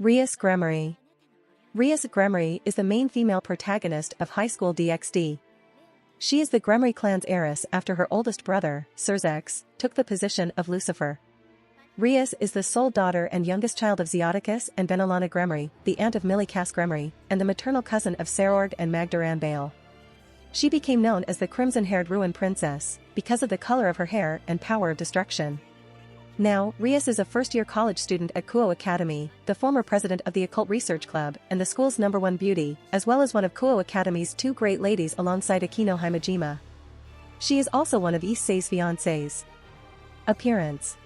Rias Gremory. Rias Gremory is the main female protagonist of High School DxD. She is the Gremory Clan's heiress after her oldest brother, Sirzechs, took the position of Lucifer. Rias is the sole daughter and youngest child of Zeoticus and Venelana Gremory, the aunt of Millicas Gremory, and the maternal cousin of Sairaorg and Magdaran Bael. She became known as the crimson-haired ruin princess, because of the color of her hair and power of destruction. Now, Rias is a first-year college student at Kuo Academy, the former president of the Occult Research Club and the school's #1 beauty, as well as one of Kuo Academy's two great ladies alongside Akino Himejima. She is also one of issei's fiancés. Appearance.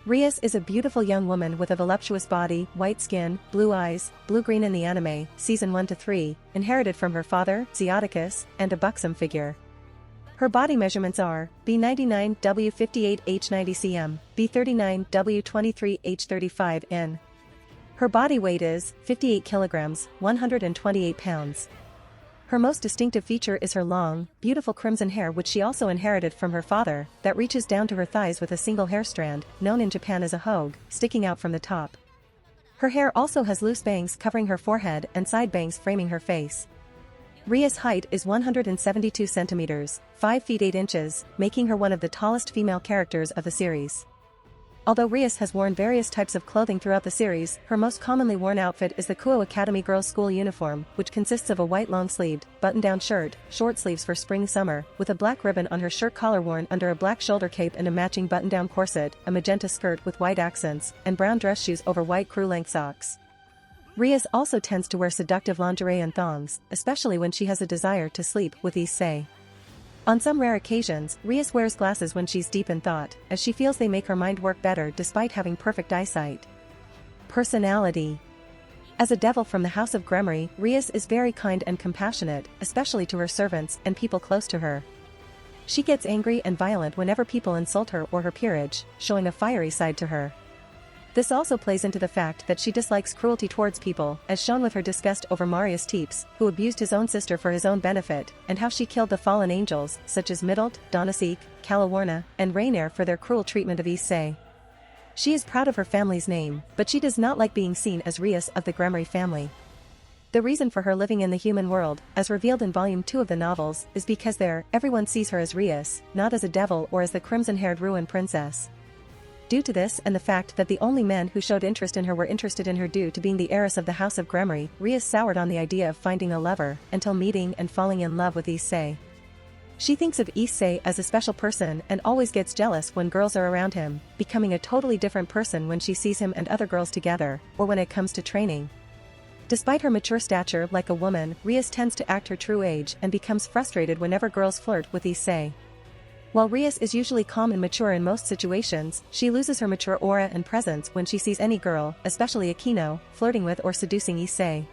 Rias is a beautiful young woman with a voluptuous body, white skin, blue eyes, blue-green in the anime, season 1 to 3, inherited from her father, Zeoticus, and a buxom figure. Her body measurements are B99 W58 H90 cm, B39 W23 H35 in. Her body weight is 58 kilograms, 128 pounds. Her most distinctive feature is her long, beautiful crimson hair, which she also inherited from her father, that reaches down to her thighs with a single hair strand, known in Japan as a haigh, sticking out from the top. Her hair also has loose bangs covering her forehead and side bangs framing her face. Rias' height is 172 centimeters, 5 feet 8 inches, making her one of the tallest female characters of the series. Although Rias has worn various types of clothing throughout the series, her most commonly worn outfit is the Kuo Academy girls' school uniform, which consists of a white long-sleeved, button-down shirt, short sleeves for spring-summer, with a black ribbon on her shirt collar worn under a black shoulder cape and a matching button-down corset, a magenta skirt with white accents, and brown dress shoes over white crew-length socks. Rias also tends to wear seductive lingerie and thongs, especially when she has a desire to sleep with issei. On some rare occasions, Rias wears glasses when she's deep in thought, as she feels they make her mind work better despite having perfect eyesight. Personality. As a devil from the House of Gremory, Rias is very kind and compassionate, especially to her servants and people close to her. She gets angry and violent whenever people insult her or her peerage, showing a fiery side to her. This also plays into the fact that she dislikes cruelty towards people, as shown with her disgust over Marius Teeps, who abused his own sister for his own benefit, and how she killed the fallen angels, such as Middelt, Donaseek, Calawarna, and Rainier for their cruel treatment of issei. She is proud of her family's name, but she does not like being seen as Rias of the Gremory family. The reason for her living in the human world, as revealed in Volume 2 of the novels, is because there, everyone sees her as Rias, not as a devil or as the crimson-haired ruin princess. Due to this and the fact that the only men who showed interest in her were interested in her due to being the heiress of the House of Gremory, Rias soured on the idea of finding a lover, until meeting and falling in love with issei. She thinks of issei as a special person and always gets jealous when girls are around him, becoming a totally different person when she sees him and other girls together, or when it comes to training. Despite her mature stature like a woman, Rias tends to act her true age and becomes frustrated whenever girls flirt with issei. While Rias is usually calm and mature in most situations, she loses her mature aura and presence when she sees any girl, especially Akino, flirting with or seducing issei.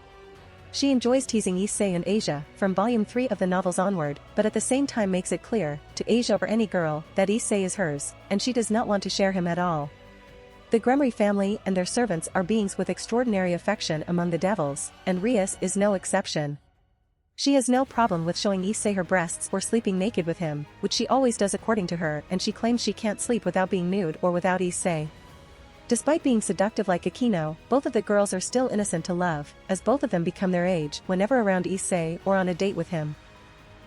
She enjoys teasing issei and Asia, from Volume 3 of the novels onward, but at the same time makes it clear, to Asia or any girl, that issei is hers, and she does not want to share him at all. The Gremory family and their servants are beings with extraordinary affection among the devils, and Rias is no exception. She has no problem with showing issei her breasts or sleeping naked with him, which she always does according to her, and she claims she can't sleep without being nude or without issei. Despite being seductive like Akino, both of the girls are still innocent to love, as both of them become their age whenever around issei or on a date with him.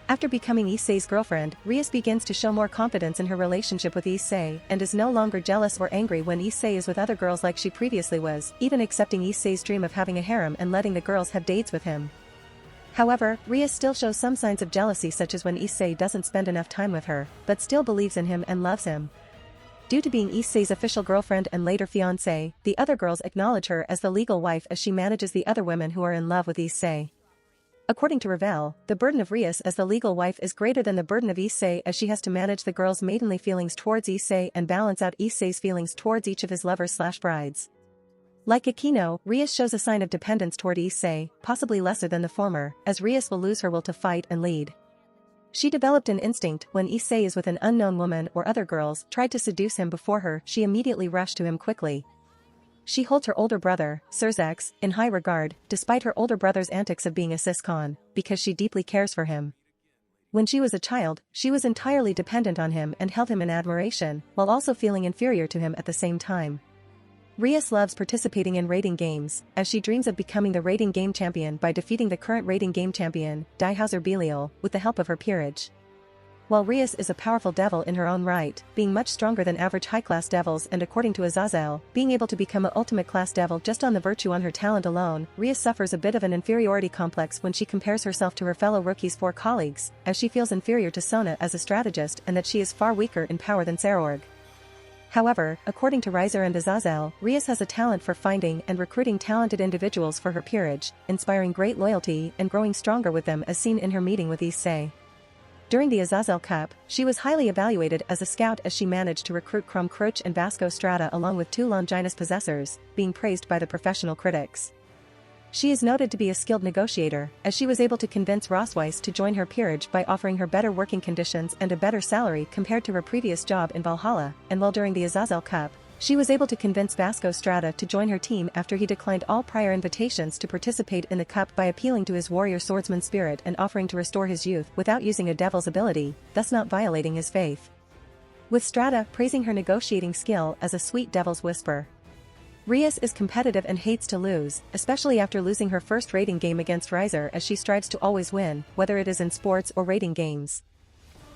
After becoming issei's girlfriend, Rias begins to show more confidence in her relationship with issei and is no longer jealous or angry when issei is with other girls like she previously was, even accepting issei's dream of having a harem and letting the girls have dates with him. However, Rias still shows some signs of jealousy, such as when issei doesn't spend enough time with her, but still believes in him and loves him. Due to being issei's official girlfriend and later fiancée, the other girls acknowledge her as the legal wife as she manages the other women who are in love with issei. According to Ravel, the burden of Rias as the legal wife is greater than the burden of issei, as she has to manage the girls' maidenly feelings towards issei and balance out issei's feelings towards each of his lovers/brides. Like Akino, Rias shows a sign of dependence toward issei, possibly lesser than the former, as Rias will lose her will to fight and lead. She developed an instinct when issei is with an unknown woman or other girls tried to seduce him before her, she immediately rushed to him quickly. She holds her older brother, Sirzechs, in high regard, despite her older brother's antics of being a cis-con, because she deeply cares for him. When she was a child, she was entirely dependent on him and held him in admiration, while also feeling inferior to him at the same time. Rias loves participating in raiding games, as she dreams of becoming the raiding game champion by defeating the current raiding game champion, Belial, with the help of her peerage. While Rias is a powerful devil in her own right, being much stronger than average high-class devils and according to Azazel, being able to become an ultimate-class devil just on the virtue on her talent alone, Rias suffers a bit of an inferiority complex when she compares herself to her fellow rookie's 4 colleagues, as she feels inferior to Sona as a strategist and that she is far weaker in power than Sairaorg. However, according to Riser and Azazel, Rias has a talent for finding and recruiting talented individuals for her peerage, inspiring great loyalty and growing stronger with them as seen in her meeting with issei. During the Azazel Cup, she was highly evaluated as a scout as she managed to recruit Crom Cruch and Vasco Strata along with 2 Longinus possessors, being praised by the professional critics. She is noted to be a skilled negotiator, as she was able to convince Rosweiss to join her peerage by offering her better working conditions and a better salary compared to her previous job in Valhalla, and while during the Azazel Cup, she was able to convince Vasco Strata to join her team after he declined all prior invitations to participate in the cup by appealing to his warrior swordsman spirit and offering to restore his youth without using a devil's ability, thus not violating his faith. With Strata praising her negotiating skill as a sweet devil's whisper. Rias is competitive and hates to lose, especially after losing her first raiding game against Riser as she strives to always win, whether it is in sports or raiding games.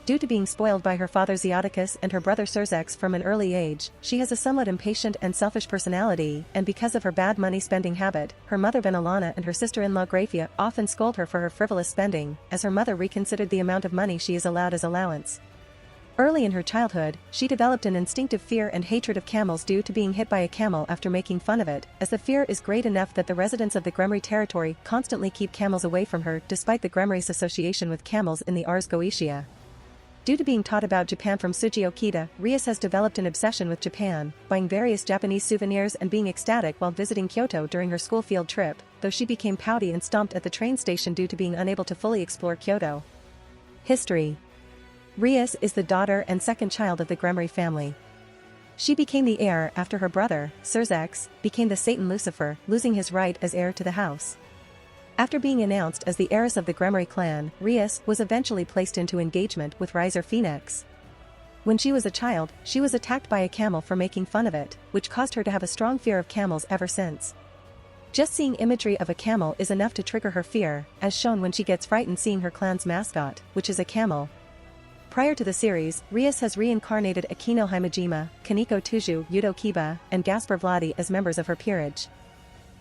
Due to being spoiled by her father Zeoticus and her brother Sirzechs from an early age, she has a somewhat impatient and selfish personality, and because of her bad money-spending habit, her mother Venelana and her sister-in-law Grafia often scold her for her frivolous spending, as her mother reconsidered the amount of money she is allowed as allowance. Early in her childhood, she developed an instinctive fear and hatred of camels due to being hit by a camel after making fun of it, as the fear is great enough that the residents of the Gremory territory constantly keep camels away from her despite the Gremory's association with camels in the Ars Goetia. Due to being taught about Japan from Tsuji Okita, Rias has developed an obsession with Japan, buying various Japanese souvenirs and being ecstatic while visiting Kyoto during her school field trip, though she became pouty and stomped at the train station due to being unable to fully explore Kyoto. History. Rias is the daughter and second child of the Gremory family. She became the heir after her brother, Sirzechs, became the Satan Lucifer, losing his right as heir to the house. After being announced as the heiress of the Gremory Clan, Rias was eventually placed into engagement with Riser Phoenix. When she was a child, she was attacked by a camel for making fun of it, which caused her to have a strong fear of camels ever since. Just seeing imagery of a camel is enough to trigger her fear, as shown when she gets frightened seeing her clan's mascot, which is a camel. Prior to the series, Rias has reincarnated Akino Himejima, Kaneko Tuju, Yudo Kiba, and Gaspar Vladi as members of her peerage.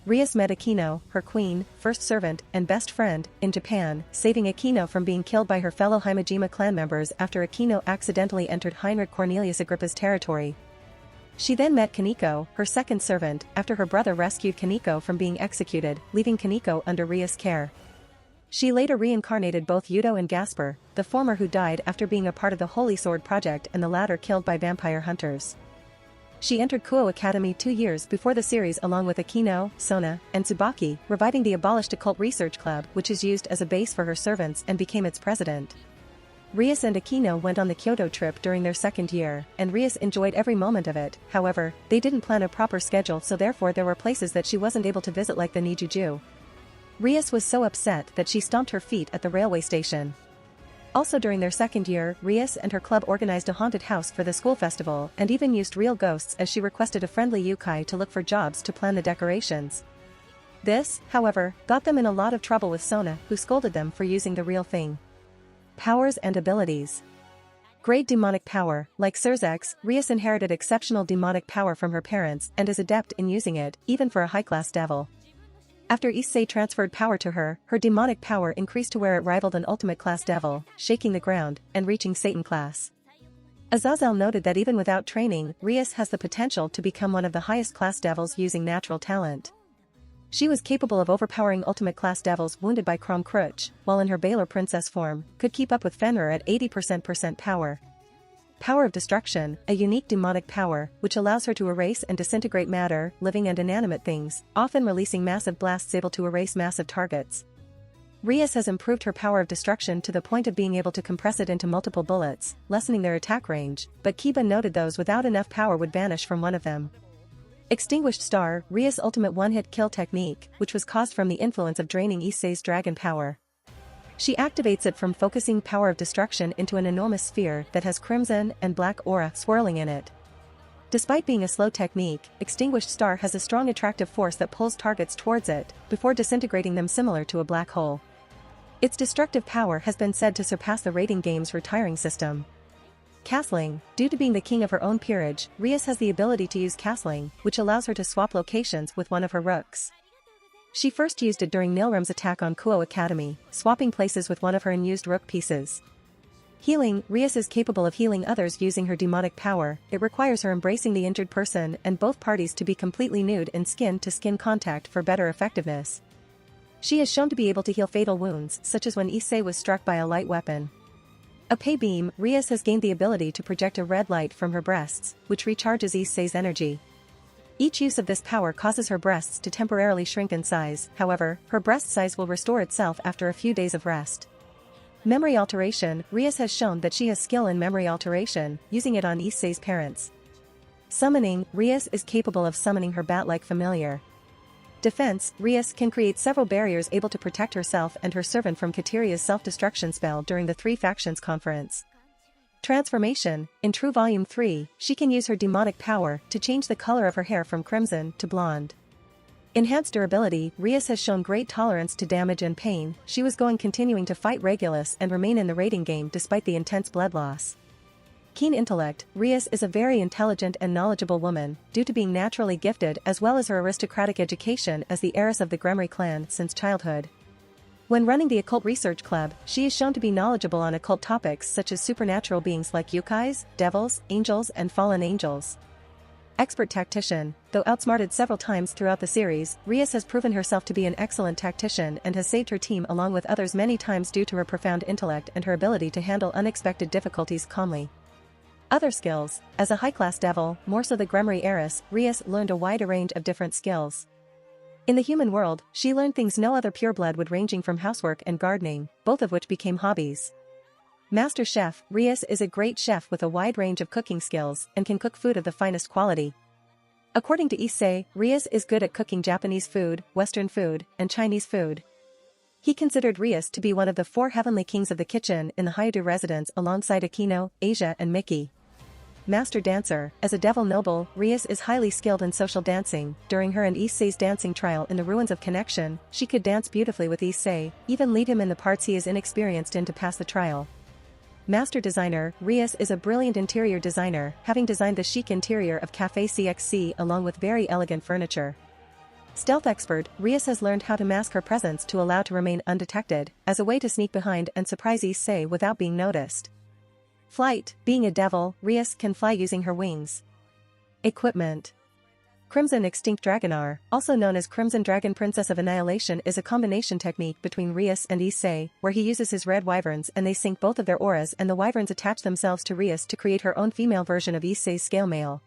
Rias met Akino, her queen, first servant, and best friend, in Japan, saving Akino from being killed by her fellow Himejima clan members after Akino accidentally entered Heinrich Cornelius Agrippa's territory. She then met Kaneko, her second servant, after her brother rescued Kaneko from being executed, leaving Kaneko under Rias' care. She later reincarnated both Yudo and Gaspar, the former who died after being a part of the Holy Sword Project and the latter killed by vampire hunters. She entered Kuo Academy 2 years before the series along with Akino, Sona, and Tsubaki, reviving the abolished occult research club which is used as a base for her servants and became its president. Rias and Akino went on the Kyoto trip during their second year, and Rias enjoyed every moment of it. However, they didn't plan a proper schedule, so therefore there were places that she wasn't able to visit like the Nijuju. Rias was so upset that she stomped her feet at the railway station. Also during their second year, Rias and her club organized a haunted house for the school festival and even used real ghosts as she requested a friendly yokai to look for jobs to plan the decorations. This, however, got them in a lot of trouble with Sona, who scolded them for using the real thing. Powers and abilities. Great demonic power. Like Sirzechs, Rias inherited exceptional demonic power from her parents and is adept in using it, even for a high-class devil. After issei transferred power to her, her demonic power increased to where it rivaled an ultimate-class devil, shaking the ground, and reaching Satan class. Azazel noted that even without training, Rias has the potential to become one of the highest-class devils using natural talent. She was capable of overpowering ultimate-class devils wounded by Crom Cruch, while in her Baelor princess form, could keep up with Fenrir at 80% power. Power of Destruction, a unique demonic power, which allows her to erase and disintegrate matter, living and inanimate things, often releasing massive blasts able to erase massive targets. Rias has improved her Power of Destruction to the point of being able to compress it into multiple bullets, lessening their attack range, but Kiba noted those without enough power would vanish from one of them. Extinguished Star, Rias' ultimate one-hit kill technique, which was caused from the influence of draining issei's dragon power. She activates it from focusing Power of Destruction into an enormous sphere that has crimson and black aura swirling in it. Despite being a slow technique, Extinguished Star has a strong attractive force that pulls targets towards it, before disintegrating them similar to a black hole. Its destructive power has been said to surpass the rating game's retiring system. Castling. Due to being the king of her own peerage, Rias has the ability to use castling, which allows her to swap locations with one of her rooks. She first used it during Nilram's attack on Kuo Academy, swapping places with one of her unused rook pieces. Healing. Rias is capable of healing others using her demonic power. It requires her embracing the injured person and both parties to be completely nude in skin-to-skin contact for better effectiveness. She is shown to be able to heal fatal wounds, such as when Issei was struck by a light weapon. A pay beam. Rias has gained the ability to project a red light from her breasts, which recharges Issei's energy. Each use of this power causes her breasts to temporarily shrink in size, however, her breast size will restore itself after a few days of rest. Memory alteration. Rias has shown that she has skill in memory alteration, using it on Issei's parents. Summoning. Rias is capable of summoning her bat-like familiar. Defense. Rias can create several barriers able to protect herself and her servant from Kateria's self-destruction spell during the Three Factions Conference. Transformation. In True Volume 3, she can use her demonic power to change the color of her hair from crimson to blonde. Enhanced durability. Rias has shown great tolerance to damage and pain. She was continuing to fight Regulus and remain in the rating game despite the intense blood loss. Keen intellect. Rias is a very intelligent and knowledgeable woman, due to being naturally gifted as well as her aristocratic education as the heiress of the Gremory Clan since childhood. When running the Occult Research Club, she is shown to be knowledgeable on occult topics such as supernatural beings like yokais, devils, angels and fallen angels. Expert tactician. Though outsmarted several times throughout the series, Rias has proven herself to be an excellent tactician and has saved her team along with others many times due to her profound intellect and her ability to handle unexpected difficulties calmly. Other skills. As a high-class devil, more so the Gremory heiress, Rias learned a wide range of different skills. In the human world, she learned things no other pureblood would, ranging from housework and gardening, both of which became hobbies. Master Chef. Rias is a great chef with a wide range of cooking skills and can cook food of the finest quality. According to Issei, Rias is good at cooking Japanese food, Western food, and Chinese food. He considered Rias to be one of the 4 heavenly kings of the kitchen in the Hyudu residence alongside Aquino, Asia and Mickey. Master Dancer. As a devil noble, Rias is highly skilled in social dancing. During her and Issei's dancing trial in the Ruins of Connection, she could dance beautifully with Issei, even lead him in the parts he is inexperienced in to pass the trial. Master Designer. Rias is a brilliant interior designer, having designed the chic interior of Café CXC along with very elegant furniture. Stealth Expert. Rias has learned how to mask her presence to allow to remain undetected, as a way to sneak behind and surprise Issei without being noticed. Flight. Being a devil, Rias can fly using her wings. Equipment. Crimson Extinct Dragonar, also known as Crimson Dragon Princess of Annihilation, is a combination technique between Rias and Issei, where he uses his red wyverns and they sync both of their auras and the wyverns attach themselves to Rias to create her own female version of Issei's scale male.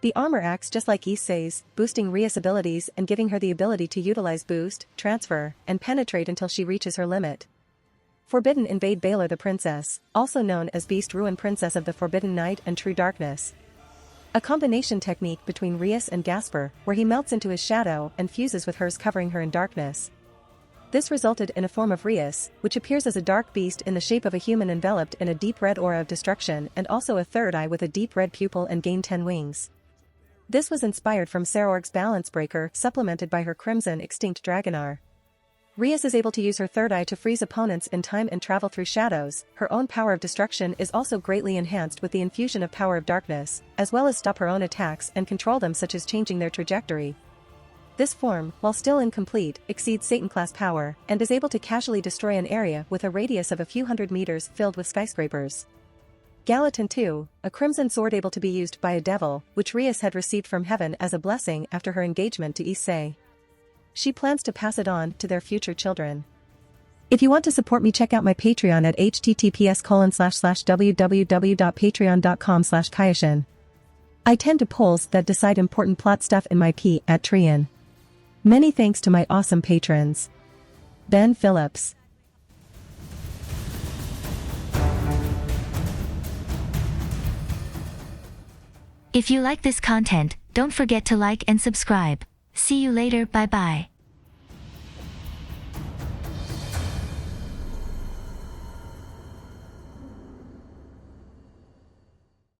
The armor acts just like Issei's, boosting Rias' abilities and giving her the ability to utilize boost, transfer, and penetrate until she reaches her limit. Forbidden Invade Baelor the Princess, also known as Beast Ruin Princess of the Forbidden Night and True Darkness. A combination technique between Rias and Gasper, where he melts into his shadow and fuses with hers, covering her in darkness. This resulted in a form of Rias, which appears as a dark beast in the shape of a human enveloped in a deep red aura of destruction and also a third eye with a deep red pupil and gained 10 wings. This was inspired from Sairaorg's Balance Breaker, supplemented by her Crimson Extinct Dragonar. Rias is able to use her third eye to freeze opponents in time and travel through shadows. Her own power of destruction is also greatly enhanced with the infusion of power of darkness, as well as stop her own attacks and control them, such as changing their trajectory. This form, while still incomplete, exceeds Satan-class power, and is able to casually destroy an area with a radius of a few hundred meters filled with skyscrapers. Gallatin II, a crimson sword able to be used by a devil, which Rias had received from heaven as a blessing after her engagement to Issei. She plans to pass it on to their future children. If you want to support me, check out my Patreon at https://www.patreon.com/kayashin. I tend to polls that decide important plot stuff in my P at Trian. Many thanks to my awesome patrons. Ben Phillips. If you like this content, don't forget to like and subscribe. See you later, bye bye.